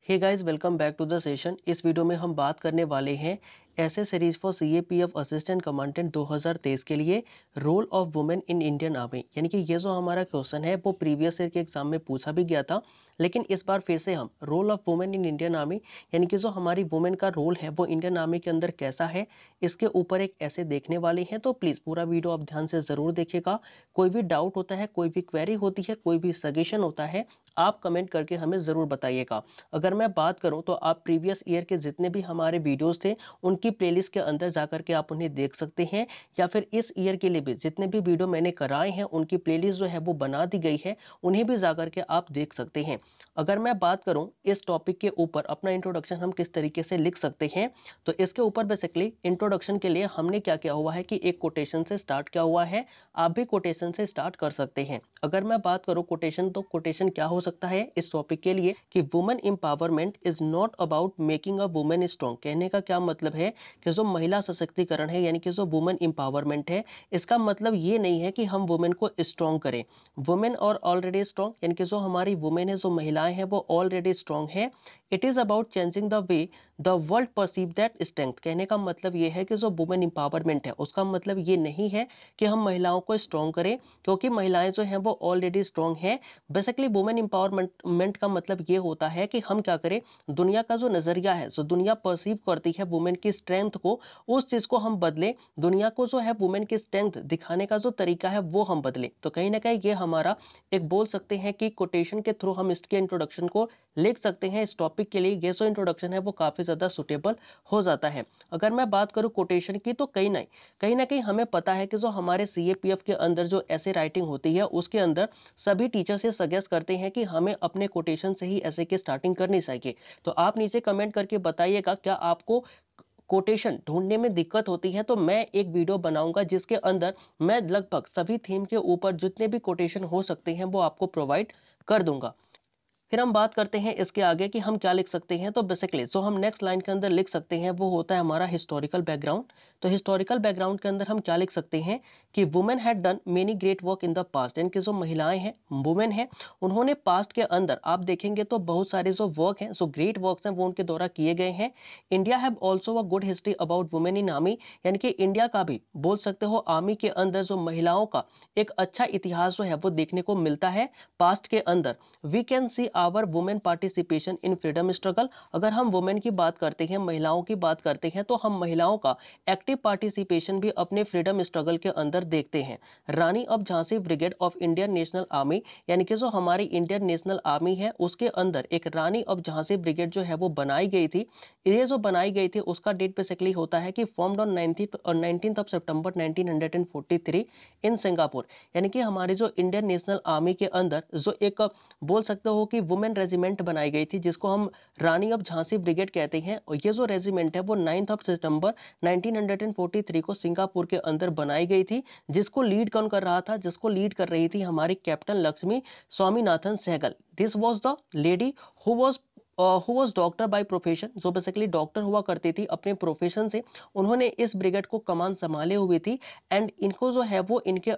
Hey guys, welcome back to the session. इस video में हम बात करने वाले हैं ऐसे series for CAPF assistant commandant 2023 के लिए role of women in Indian army. यानी कि ये जो हमारा क्वेश्चन है वो प्रीवियस ईयर के एग्जाम में पूछा भी गया था, लेकिन इस बार फिर से हम role of women in Indian army यानी कि जो हमारी वुमेन का रोल है वो इंडियन आर्मी के अंदर कैसा है, इसके ऊपर एक ऐसे देखने वाले हैं। तो प्लीज़ पूरा वीडियो आप ध्यान से ज़रूर देखिएगा। कोई भी डाउट होता है, कोई भी क्वेरी होती है, कोई भी सजेशन होता है, आप कमेंट करके हमें ज़रूर बताइएगा। अगर मैं बात करूं तो आप प्रीवियस ईयर के जितने भी हमारे वीडियोस थे उनकी प्लेलिस्ट के अंदर जाकर के आप उन्हें देख सकते हैं, या फिर इस ईयर के लिए भी जितने भी वीडियो मैंने कराए हैं उनकी प्लेलिस्ट जो है वो बना दी गई है, उन्हें भी जाकर के आप देख सकते हैं। अगर मैं बात करूं इस टॉपिक के ऊपर अपना इंट्रोडक्शन हम किस तरीके से लिख सकते हैं, तो इसके ऊपर बेसिकली इंट्रोडक्शन के लिए हमने क्या किया हुआ है कि एक कोटेशन से स्टार्ट किया हुआ है। आप भी कोटेशन से स्टार्ट कर सकते हैं। अगर मैं बात करूं कोटेशन, तो कोटेशन क्या हो सकता है इस टॉपिक के लिए कि women empowerment is not about making a women strong. कहने का क्या मतलब है कि जो महिला सशक्तिकरण है यानी कि जो वुमेन एम्पावरमेंट है, इसका मतलब ये नहीं है कि हम वुमेन को स्ट्रॉन्ग करें। वुमेन और ऑलरेडी स्ट्रॉन्ग यानी कि जो हमारी वुमेन है, जो महिलाएं हैं, वो ऑलरेडी स्ट्रॉन्ग है। It is about changing the way the world perceive that strength. कहने का मतलब ये है कि जो वुमेन एम्पावरमेंट है उसका मतलब ये नहीं है कि हम महिलाओं को स्ट्रॉन्ग करें, क्योंकि महिलाएं जो हैं वो ऑलरेडी स्ट्रॉन्ग है। बेसिकली वुमेन एम्पावरमेंट का मतलब ये होता है कि हम क्या करें, दुनिया का जो नजरिया है, जो दुनिया परसीव करती है वुमेन की स्ट्रेंथ को, उस चीज को हम बदलें। दुनिया को जो है वुमेन की स्ट्रेंथ दिखाने का जो तरीका है वो हम बदलें। तो कहीं ना कहीं ये हमारा एक बोल सकते हैं कि कोटेशन के थ्रू हम इसके इंट्रोडक्शन को लिख सकते हैं। इस टॉपिक के लिए ये जो इंट्रोडक्शन है वो काफी ज्यादा सुटेबल हो जाता है। अगर मैं बात करूं कोटेशन की, तो कहीं ना कहीं हमें पता है कि जो हमारे सीएपीएफ के अंदर जो ऐसे राइटिंग होती है उसके अंदर सभी टीचर से सजेस्ट करते हैं कि हमें अपने कोटेशन से ही ऐसे की स्टार्टिंग करनी चाहिए। तो आप नीचे कमेंट करके बताइएगा, क्या आपको कोटेशन ढूंढने में दिक्कत होती है? तो मैं एक वीडियो बनाऊंगा जिसके अंदर मैं लगभग सभी थीम के ऊपर जितने भी कोटेशन हो सकते हैं वो आपको प्रोवाइड कर दूंगा। फिर हम बात करते हैं इसके आगे कि हम क्या लिख सकते हैं। तो बेसिकली जो हम नेक्स्ट लाइन के अंदर लिख सकते हैं वो होता है हमारा हिस्टोरिकल बैकग्राउंड। तो हिस्टोरिकल बैकग्राउंड के अंदर हम क्या लिख सकते हैं कि women had done many great work in the past. यानी कि जो महिलाएं हैं, वुमेन हैं, उन्होंने पास्ट के अंदर आप देखेंगे तो बहुत सारे जो वर्क हैं, जो ग्रेट वर्क्स हैं, वो उनके द्वारा किए गए हैं। India have also a good history about women in army. यानी कि इंडिया का भी बोल सकते हो आर्मी के अंदर जो महिलाओं का एक अच्छा इतिहास जो है वो देखने को मिलता है पास्ट के अंदर। We can see our women participation in freedom struggle. अगर हम वुमेन की बात करते हैं, महिलाओं की बात करते हैं, तो हम महिलाओं का एक्टिव पार्टिसिपेशन भी अपने फ्रीडम स्ट्रगल के अंदर देखते हैं। Rani of Jhansi brigade of Indian National Army, यानी कि जो हमारी इंडियन नेशनल आर्मी है उसके अंदर एक रानी ऑफ झांसी ब्रिगेड जो है वो बनाई गई थी। ये जो बनाई गई थी उसका डेट बेसिकली होता है कि formed on 19th of September 1943 in Singapore. यानी कि हमारी जो इंडियन नेशनल आर्मी के अंदर जो एक बोल सकते हो कि वुमेन रेजिमेंट बनाई गई थी जिसको हम रानी ऑफ झांसी ब्रिगेड कहते हैं, और ये जो रेजिमेंट है वो 9 सितंबर 1943 को सिंगापुर के अंदर बनाई गई थी। जिसको लीड कौन कर रहा था? जिसको लीड कर रही थी हमारी captain Lakshmi Swaminathan Sahgal. This was the lady who was doctor by profession. जो बेसिकली डॉक्टर हुआ करती थी अपने प्रोफेशन से, उन्होंने इस ब्रिगेड को कमान संभाले हुई थी। एंड इनको जो है वो इनके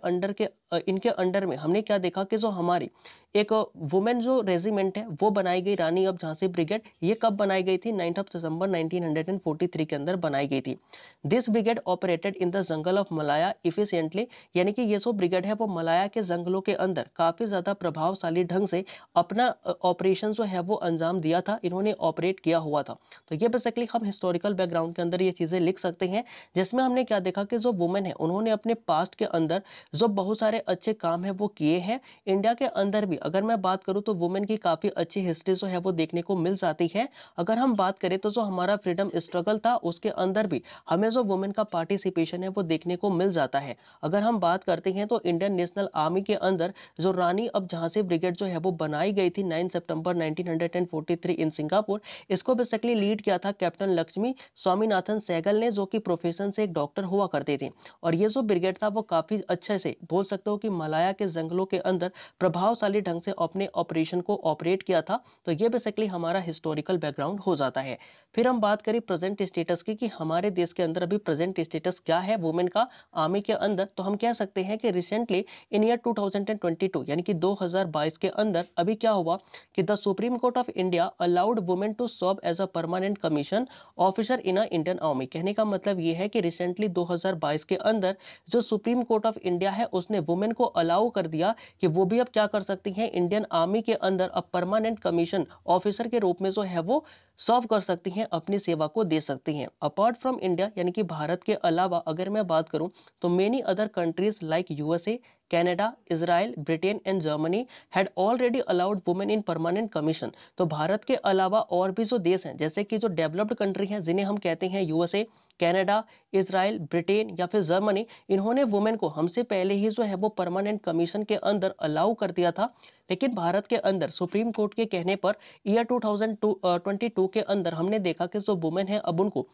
अंडर में हमने क्या देखा कि जो हमारी एक वुमेन जो रेजिमेंट है वो बनाई गई, रानी ऑफ झांसी ब्रिगेड। ये कब बनाई गई थी? 9 सितंबर 1943 के अंदर बनाई गई थी। This brigade operated in the jungle of Malaya efficiently. यानी कि ये जो ब्रिगेड है वो मलाया के जंगलों के अंदर काफी ज्यादा प्रभावशाली ढंग से अपना ऑपरेशन जो है वो अंजाम दिया था, इन्होंने ऑपरेट किया हुआ था। तो ये बेसिकली हम हिस्टोरिकल बैकग्राउंड के अंदर ये चीजें लिख सकते हैं, जिसमें हमने क्या देखा कि जो वुमेन है उन्होंने अपने पास्ट के अंदर जो बहुत सारे अच्छे काम है वो किए हैं। इंडिया के अंदर भी अगर मैं बात करूं तो वुमेन की काफी अच्छी हिस्ट्री जो है वो देखने को मिल जाती है। अगर हम बात करें तो जो हमारा फ्रीडम स्ट्रगल था उसके अंदर भी हमें जो वुमेन का पार्टिसिपेशन है वो देखने को मिल जाता है। अगर हम बात करते हैं तो इंडियन नेशनल आर्मी के अंदर जो रानी ऑफ झांसी ब्रिगेड जो है वो बनाई गई थी 9 सितंबर 1943 इन सिंगापुर, इसको बेसिकली लीड किया था कैप्टन लक्ष्मी स्वामीनाथन सहगल ने, जो कि प्रोफेशन से एक डॉक्टर हुआ करते थे। और ये जो ब्रिगेड था वो काफी अच्छे से बोल सकते सकते हो कि मलाया के जंगलों के अंदर प्रभावशाली ढंग से अपने ऑपरेशन को ऑपरेट किया था। तो ये बेसिकली हमारा हिस्टोरिकल बैकग्राउंड हो जाता है। फिर हम बात करें प्रेजेंट स्टेटस की कि हमारे देश के अंदर अभी प्रेजेंट स्टेटस क्या है वुमेन का आर्मी के अंदर। तो हम कह सकते हैं कि रिसेंटली इन ईयर 2022 यानी कि 2022 के अंदर अभी क्या हुआ कि the supreme court of India allowed women to serve as a permanent commission officer in a Indian army. कहने का मतलब ये है कि रिसेंटली 2022 के अंदर जो सुप्रीम कोर्ट ऑफ इंडिया है उसने वुमेन को अलाउ कर दिया कि वो भी अब क्या कर सकती हैं इंडियन आर्मी के अंदर अब परमानेंट कमीशन ऑफिसर के रूप में जो है वो सर्व कर सकती हैं, अपनी सेवा को दे सकती हैं। अपार्ट फ्रॉम इंडिया यानी कि भारत के अलावा अगर मैं बात करूं तो many other countries like USA, Canada, Israel, Britain and Germany had already allowed women in permanent commission. तो भारत के अलावा और भी जो देश हैं जैसे कि जो डेवलप्ड कंट्री हैं जिन्हें हम कहते हैं यूएसए, कनाडा, इजराइल, ब्रिटेन या फिर जर्मनी, इन्होंने वुमेन को हमसे पहले ही जो है वो परमानेंट कमीशन के अंदर अलाउ कर दिया था। लेकिन भारत के अंदर सुप्रीम कोर्ट के कहने पर ईयर 2022 के अंदर हमने देखा कि जो वुमेन है अब उनको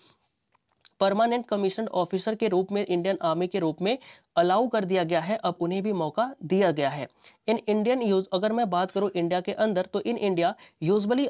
परमानेंट कमीशन ऑफिसर के रूप में इंडियन आर्मी के रूप में अलाउ कर दिया गया है, अब उन्हें भी मौका दिया गया है। इन इंडियन यूज अगर मैं बात करूं इंडिया के अंदर तो in India usually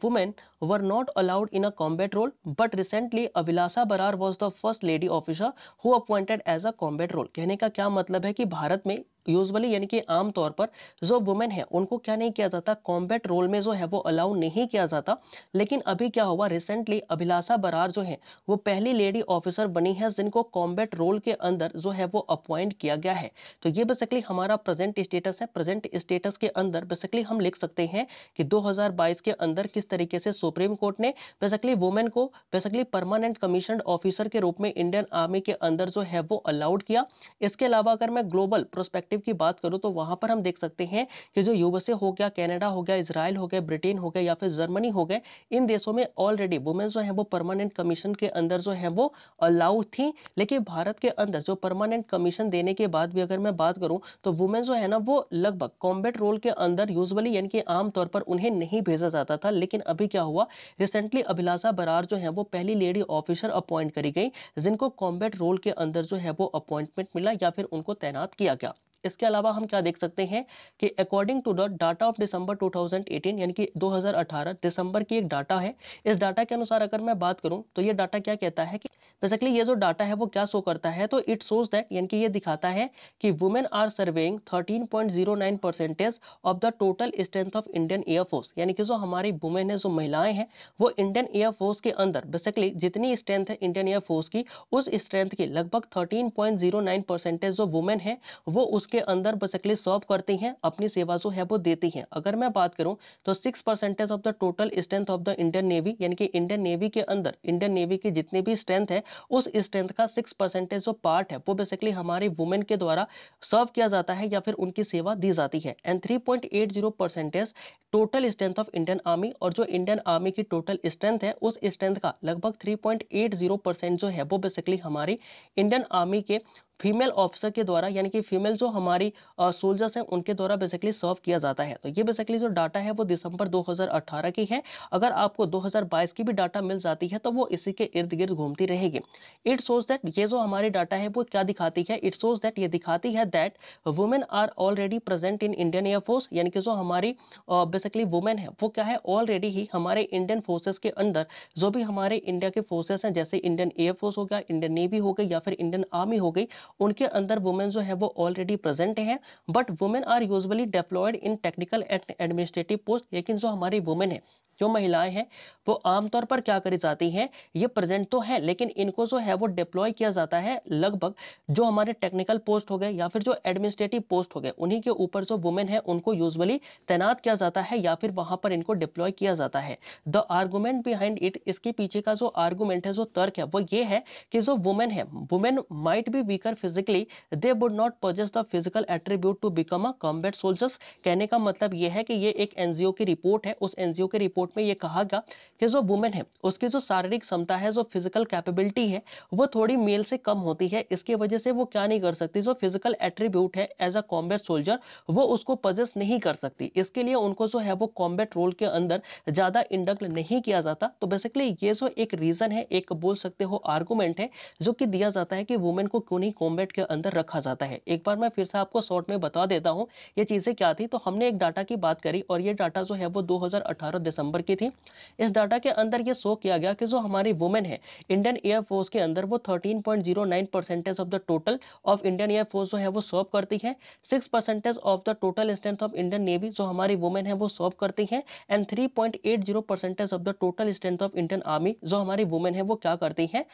women were not allowed in a combat role but recently Abhilasha Barar was the first lady officer who appointed as a combat role. कहने का क्या मतलब है कि भारत में यूजुअली यानी कि आमतौर पर जो वुमेन है उनको क्या नहीं किया जाता, कॉम्बैट रोल में जो है वो अलाउ नहीं किया जाता। लेकिन अभी क्या हुआ, रिसेंटली अभिलाषा बरार जो है वो पहली लेडी ऑफिसर बनी है जिनको कॉम्बैट रोल के अंदर जो है वो अपॉइंट किया गया है। तो ये बेसिकली हमारा प्रेजेंट स्टेटस है। प्रेजेंट स्टेटस के अंदर बेसिकली हम लिख सकते हैं कि 2022 के अंदर किस तरीके से सुप्रीम कोर्ट ने बेसिकली वुमेन को बेसिकली परमानेंट कमीशन ऑफिसर के रूप में इंडियन आर्मी के अंदर जो है वो अलाउड किया। इसके अलावा अगर मैं ग्लोबल प्रोस्पेक्टिव की बात करूं तो वहां पर हम देख सकते हैं कि जो यूएसए हो गया, कनाडा हो गया, इजराइल हो गया, ब्रिटेन हो गया या फिर जर्मनी हो गए, इन देशों में ऑलरेडी वुमेन जो है वो परमानेंट कमीशन के अंदर जो है वो अलाउ थी। लेकिन भारत के अंदर जो परमानेंट कमीशन देने के बाद भी अगर मैं बात करूं तो वुमेन जो है ना वो लगभग कॉम्बैट रोल के अंदर यूजुअली यानी कि आमतौर पर उन्हें नहीं भेजा जाता था। लेकिन अभी क्या हुआ, रिसेंटली अभिलाषा बरार जो है वो पहली लेडी ऑफिसर अपॉइंट करी गई जिनको कॉम्बैट रोल के अंदर जो है वो अपॉइंटमेंट मिला या फिर उनको तैनात किया गया। इसके अलावा हम क्या देख सकते हैं कि according to the data of December 2018 यानी कि 2018 दिसंबर की एक डाटा है। इस डाटा के अनुसार अगर मैं बात करूं तो ये डाटा क्या कहता है कि बेसिकली ये जो डाटा है वो क्या शो करता है, तो इट शोज दैट यानी कि ये दिखाता है कि women are surveying 13.09% of the total strength of Indian air force. यानी कि जो हमारी वुमेन है, जो महिलाएं हैं, वो इंडियन एयरफोर्स के अंदर बेसिकली जितनी स्ट्रेंथ है इंडियन एयरफोर्स की, उस स्ट्रेंथ की लगभग 13.09% जो वुमेन है वो उसके अंदर बेसिकली सर्व करती हैं, अपनी सेवा जो है वो देती हैं। अगर मैं बात करूं तो 6% of the total strength of the Indian navy यानी कि इंडियन नेवी के अंदर इंडियन नेवी की जितनी भी स्ट्रेंथ है उस स्ट्रेंथ का 6% जो पार्ट है वो बेसिकली हमारी वुमेन के द्वारा सर्व किया जाता है या फिर उनकी सेवा दी जाती है। And 3.80% total strength of Indian army, और जो इंडियन आर्मी की टोटल स्ट्रेंथ है उस स्ट्रेंथ का लगभग 3.80% जो है वो बेसिकली हमारी इंडियन आर्मी के फीमेल ऑफिसर के द्वारा यानी कि फीमेल जो हमारी सोल्जर्स हैं उनके द्वारा बेसिकली सर्व किया जाता है। तो ये बेसिकली जो डाटा है वो दिसंबर 2018 की है। अगर आपको 2022 की भी डाटा मिल जाती है तो वो इसी के इर्द गिर्द घूमती रहेगी। इट शोज दैट ये जो हमारी डाटा है वो क्या दिखाती है, इट शोज दैट ये दिखाती है that women are already present in Indian air force. यानी कि जो हमारी बेसिकली वुमेन है वो क्या है, ऑलरेडी ही हमारे इंडियन फोर्सेस के अंदर जो भी हमारे इंडिया के फोर्सेस हैं जैसे इंडियन एयरफोर्स हो गया, इंडियन नेवी हो गई या फिर इंडियन आर्मी हो गई, उनके अंदर वुमेन जो है वो ऑलरेडी प्रेजेंट है। But women are usually deployed in technical and administrative post. लेकिन जो हमारी वुमेन है, जो महिलाएं हैं, वो आमतौर पर क्या करी जाती हैं, ये प्रेजेंट तो है लेकिन इनको जो है वो डिप्लॉय किया जाता है लगभग जो हमारे टेक्निकल पोस्ट हो गए या फिर जो एडमिनिस्ट्रेटिव पोस्ट हो गए उन्हीं के ऊपर जो वुमेन है उनको यूजुअली तैनात किया जाता है या फिर वहां पर इनको डिप्लॉय किया जाता है। द आर्गुमेंट बिहाइंड इट, इसके पीछे का जो आर्गुमेंट है, जो तर्क है, वो ये है कि जो वुमेन है, women might be weaker physically, they would not possess the physical attribute to become a combat soldiers. कहने का मतलब ये है कि ये एक एनजीओ की रिपोर्ट है, उस एनजीओ की रिपोर्ट रिपोर्ट में ये कहा गया कि जो वुमेन है उसकी जो शारीरिक क्षमता है, जो फिजिकल कैपेबिलिटी है, वो थोड़ी मेल से कम होती है। इसकी वजह से वो क्या नहीं कर सकती, जो फिजिकल एट्रीब्यूट है एज अ कॉम्बैट सोल्जर वो उसको पजेस नहीं कर सकती। इसके लिए उनको जो है वो कॉम्बैट रोल के अंदर ज्यादा इंडक्ट नहीं किया जाता। तो बेसिकली ये जो एक रीजन है, एक बोल सकते हो आर्गुमेंट है जो कि दिया जाता है कि वुमेन को क्यों नहीं कॉम्बैट के अंदर रखा जाता है। एक बार मैं फिर से आपको शॉर्ट में बता देता हूं ये चीजें क्या थी। तो हमने एक डाटा की बात करी और ये डाटा जो है वो 2018 दिसंबर की थी। इस डाटा के अंदर ये शो किया गया कि जो हमारी वुमेन है इंडियन एयरफोर्स के अंदर वो 13.09% of the total of Indian air force जो है वो सर्व करती है। 6% of the total strength of Indian navy जो हमारी वुमेन है वो सर्व करती है। And 3.80% of the total strength of Indian army जो हमारी वुमेन है वो क्या करती है,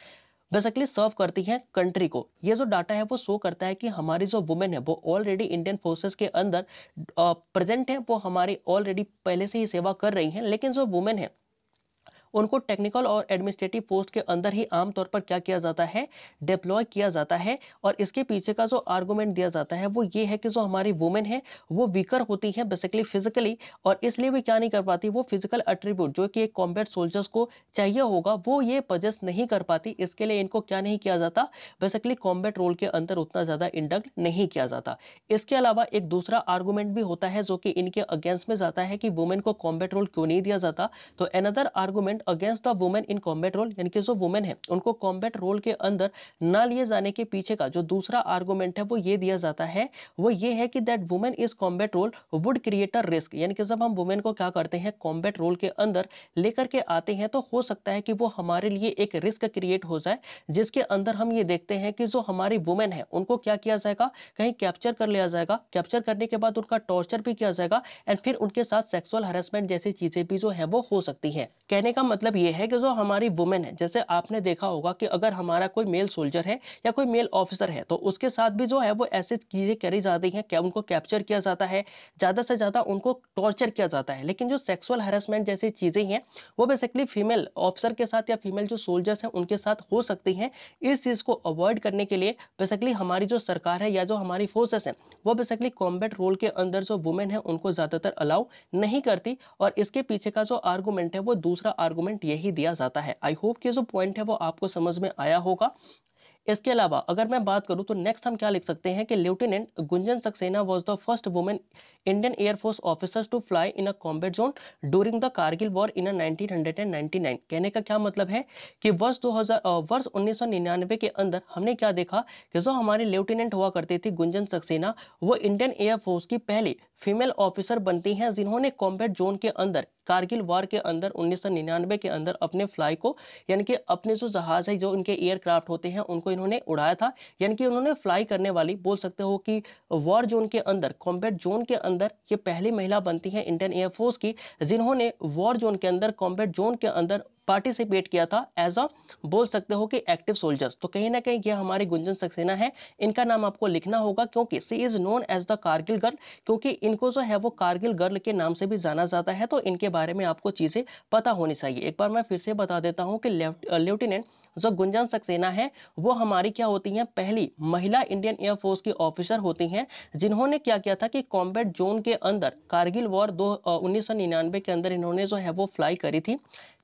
बेसिकली सर्व करती हैं कंट्री को। ये जो डाटा है वो शो करता है कि हमारी जो वुमेन है वो ऑलरेडी इंडियन फोर्सेस के अंदर प्रेजेंट है, वो हमारी ऑलरेडी पहले से ही सेवा कर रही हैं। लेकिन जो वुमेन है उनको टेक्निकल और एडमिनिस्ट्रेटिव पोस्ट के अंदर ही आमतौर पर क्या किया जाता है, डिप्लॉय किया जाता है। और इसके पीछे का जो आर्गुमेंट दिया जाता है वो ये है कि जो हमारी वुमेन है वो वीकर होती है बेसिकली फिजिकली, और इसलिए भी क्या नहीं कर पाती, वो फिजिकल एट्रीब्यूट जो कि एक कॉम्बैट सोल्जर्स को चाहिए होगा वो ये पजेस नहीं कर पाती। इसके लिए इनको क्या नहीं किया जाता, बेसिकली कॉम्बैट रोल के अंदर उतना ज्यादा इंडक्ट नहीं किया जाता। इसके अलावा एक दूसरा आर्गुमेंट भी होता है जो कि इनके अगेंस्ट में जाता है कि वुमेन को कॉम्बैट रोल क्यों नहीं दिया जाता। तो another argument against the women in combat role, यानी कि जो वुमेन है उनको कॉम्बैट रोल के अंदर ना लिए जाने के पीछे का जो दूसरा आर्गुमेंट है वो ये दिया जाता है, वो ये है कि that women is combat role would create a risk. यानी कि जब हम वुमेन को क्या करते हैं, कॉम्बैट रोल के अंदर लेकर के आते हैं तो हो सकता है कि वो हमारे लिए एक रिस्क क्रिएट हो जाए, जिसके अंदर हम ये देखते हैं कि जो हमारी वुमेन है उनको क्या किया जाएगा, कहीं कैप्चर कर लिया जाएगा। कैप्चर करने के बाद उनका टॉर्चर भी किया जाएगा एंड फिर उनके साथ सेक्सुअल हैरेसमेंट जैसी चीजें भी जो है वो हो सकती है। कहने का मतलब ये है कि जो हमारी वुमेन है, जैसे आपने देखा होगा कि अगर हमारा कोई मेल सोल्जर है या कोई मेल ऑफिसर है तो उसके साथ भी जो है वो ऐसी चीजें करी जाती हैं, क्या उनको कैप्चर किया जाता है, ज्यादा से ज्यादा उनको टॉर्चर किया जाता है। लेकिन जो सेक्सुअल हैरेसमेंट जैसी चीजें हैं वो बेसिकली फीमेल ऑफिसर के साथ या फीमेल जो सोल्जर्स हैं उनके साथ हो सकती हैं। इस चीज को अवॉइड करने के लिए बेसिकली हमारी जो सरकार है या जो हमारी फोर्सेस हैं वो बेसिकली कॉम्बैट रोल के अंदर जो वुमेन है उनको ज्यादातर अलाउ नहीं करती। और इसके पीछे का जो आर्गुमेंट है वो दूसरा आर्गुमेंट यही दिया जाता है। आई होप कि जो पॉइंट है वो आपको समझ में आया होगा। इसके अलावा अगर मैं बात करूं तो नेक्स्ट हम क्या लिख सकते हैं कि lieutenant Gunjan Saxena was the first women Indian air force officers to fly in a combat zone during the Kargil war in 1999। कहने का क्या मतलब है कि वर्ष 1999 के अंदर हमने क्या देखा कि जो हमारी लेफ्टिनेंट हुआ करती थी गुंजन सक्सेना, वो इंडियन एयरफोर्स की पहली फीमेल ऑफिसर बनती हैं जिन्होंने कॉम्बैट जोन के अंदर कारगिल वॉर के अंदर 1999 के अंदर अपने फ्लाई को, यानी कि अपने जो जहाज है, जो इनके एयरक्राफ्ट होते हैं उनको इन्होंने उड़ाया था। यानी कि उन्होंने फ्लाई करने वाली, बोल सकते हो कि वॉर जोन के अंदर, कॉम्बैट जोन के अंदर ये पहली महिला बनती है इंडियन एयरफोर्स की जिन्होंने वॉर जोन के अंदर, कॉम्बैट जोन के अंदर पार्टिसिपेट किया था एज अ, बोल सकते हो कि एक्टिव सोल्जर्स। तो कहीं ना कहीं ये हमारी गुंजन सक्सेना है, इनका नाम आपको लिखना होगा क्योंकि she is known as the Kargil girl, क्योंकि इनको जो है वो कारगिल गर्ल के नाम से भी जाना जाता है। तो इनके बारे में आपको चीजें पता होनी चाहिए। एक बार मैं फिर से बता देता हूं कि लेफ्टिनेंट जो गुंजन सक्सेना है वो हमारी क्या होती हैं, पहली महिला इंडियन एयरफोर्स की ऑफिसर होती हैं जिन्होंने क्या किया था कि कॉम्बैट जोन के अंदर कारगिल वॉर 1999 के अंदर इन्होंने जो है वो फ्लाई करी थी।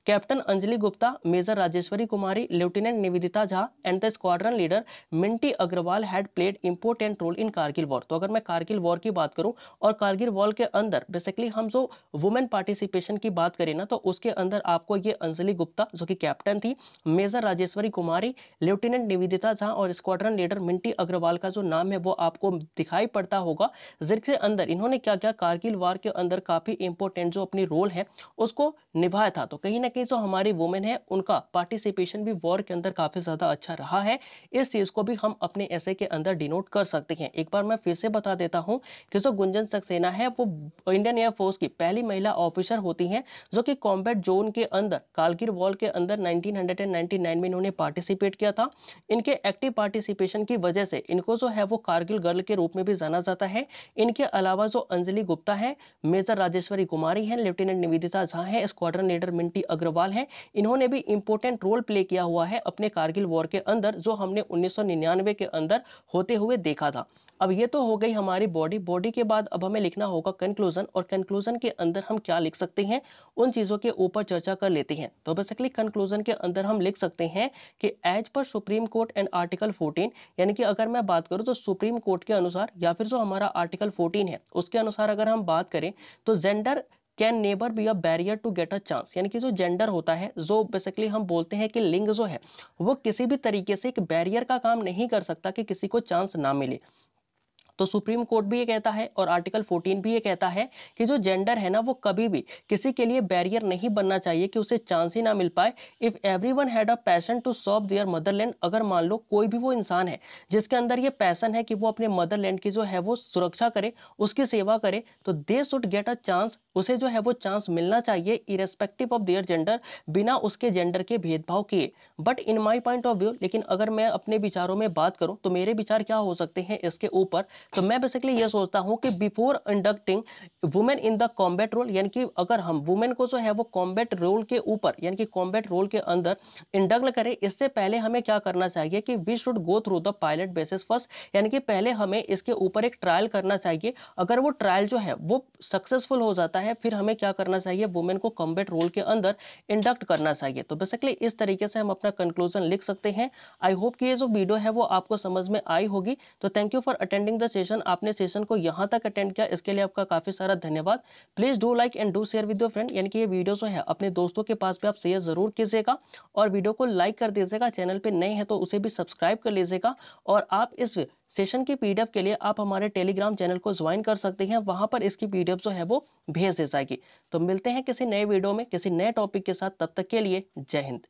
Captain Anjali Gupta, major Rajeshwari Kumari, lieutenant Nivedita Jha and the squadron leader Minty Agarwal had played important role in Kargil war. तो अगर मैं कारगिल वॉर की बात करूं और कारगिल वॉर के अंदर बेसिकली हम जो वुमेन पार्टिसिपेशन की बात करें ना, तो उसके अंदर आपको ये अंजलि गुप्ता जो कि कैप्टन थी, मेजर राजेश्वरी कुमारी, लेफ्टिनेंट निवेदिता झा और स्क्वाड्रन लीडर मिंटी अग्रवाल का जो नाम है वो आपको दिखाई पड़ता होगा, जिसके अंदर इन्होंने क्या क्या कारगिल वॉर के अंदर काफी इंपॉर्टेंट जो अपनी रोल है उसको निभाया था। तो कहीं ना कहीं जो हमारी वुमेन है उनका पार्टिसिपेशन भी वॉर के अंदर काफी ज्यादा अच्छा रहा है। इस चीज को भी हम अपने ऐसे के अंदर डिनोट कर सकते हैं। एक बार मैं फिर से बता देता हूं कि जो गुंजन सक्सेना है वो इंडियन एयरफोर्स की पहली महिला ऑफिसर होती हैं जो कि कॉम्बैट जोन के अंदर कारगिल वॉर के अंदर 1999 में इन्होंने पार्टिसिपेट किया था। इनके एक्टिव पार्टिसिपेशन की वजह से इनको जो है वो कारगिल गर्ल के रूप में भी जाना जाता है। इनके अलावा जो अंजलि गुप्ता है, मेजर राजेश्वरी कुमारी है, लेफ्टिनेंट निवेदिता झा है, स्क्वाड्रन लीडर मिंटी अग्रवाल है, इन्होंने भी इंपॉर्टेंट रोल प्ले किया हुआ है अपने कारगिल वॉर के अंदर जो हमने 1999 के अंदर होते हुए देखा था। अब ये तो हो गई हमारी बॉडी। बॉडी के बाद अब हमें लिखना होगा कंक्लूजन, और कंक्लूजन के अंदर हम क्या लिख सकते हैं उन चीजों के ऊपर चर्चा कर लेते हैं। तो बेसिकली कंक्लूजन के अंदर हम लिख सकते हैं कि as per supreme court and article 14, यानी कि अगर मैं बात करूं तो सुप्रीम कोर्ट के अनुसार या फिर जो हमारा आर्टिकल 14 है उसके अनुसार अगर हम बात करें तो gender can never be a barrier to get a chance, यानी कि जो जेंडर होता है, जो बेसिकली हम बोलते हैं कि लिंग जो है वो किसी भी तरीके से एक बैरियर का काम नहीं कर सकता कि किसी को चांस ना मिले। तो सुप्रीम कोर्ट भी ये कहता है और आर्टिकल 14 भी ये कहता है कि जो जेंडर है ना वो कभी भी किसी के लिए बैरियर नहीं बनना चाहिए कि उसे चांस ही ना मिल पाए। If everyone had a passion to serve their motherland, अगर मान लो कोई भी वो इंसान है जिसके अंदर ये पैशन है कि वो अपने मदरलैंड की जो है वो सुरक्षा करे, उसकी सेवा करे, तो they should get a chance, उसे जो है वो चांस मिलना चाहिए इरेस्पेक्टिव ऑफ देयर जेंडर, बिना उसके जेंडर के भेदभाव किए। But in my point of view, लेकिन अगर मैं अपने विचारों में बात करूं तो मेरे विचार क्या हो सकते हैं इसके ऊपर, तो मैं बेसिकली ये सोचता हूं कि before inducting women in the combat role, यानी कि अगर हम वुमेन को जो है वो कॉम्बैट रोल के ऊपर यानी कि कॉम्बैट रोल के अंदर इंडक्ट करें, इससे पहले हमें क्या करना चाहिए कि we should go through the pilot basis first, यानी कि पहले हमें इसके ऊपर एक ट्रायल करना चाहिए। अगर वो ट्रायल जो है वो सक्सेसफुल हो जाता है फिर हमें क्या करना चाहिए, वुमेन को कॉम्बैट रोल के अंदर इंडक्ट करना चाहिए। तो बेसिकली इस तरीके से हम अपना कंक्लूजन लिख सकते हैं। आई होप कि ये जो वीडियो है वो आपको समझ में आई होगी। तो thank you for attending the session. आपने सेशन को यहाँ तक अटेंड किया इसके लिए आपका काफी सारा धन्यवाद। Please do like and do share with your friend, यानी कि ये वीडियो जो है अपने दोस्तों के पास भी आप शेयर जरूर कीजिएगा और वीडियो को लाइक कर दीजिएगा। चैनल पे नए हैं तो उसे भी सब्सक्राइब कर लीजिएगा। और आप इस सेशन की पीडीएफ के लिए आप हमारे टेलीग्राम चैनल को ज्वाइन कर सकते हैं, वहां पर इसकी पीडीएफ जो है वो भेज दी जाएगी। तो मिलते हैं किसी नए वीडियो में किसी नए टॉपिक के साथ, तब तक के लिए जय हिंद।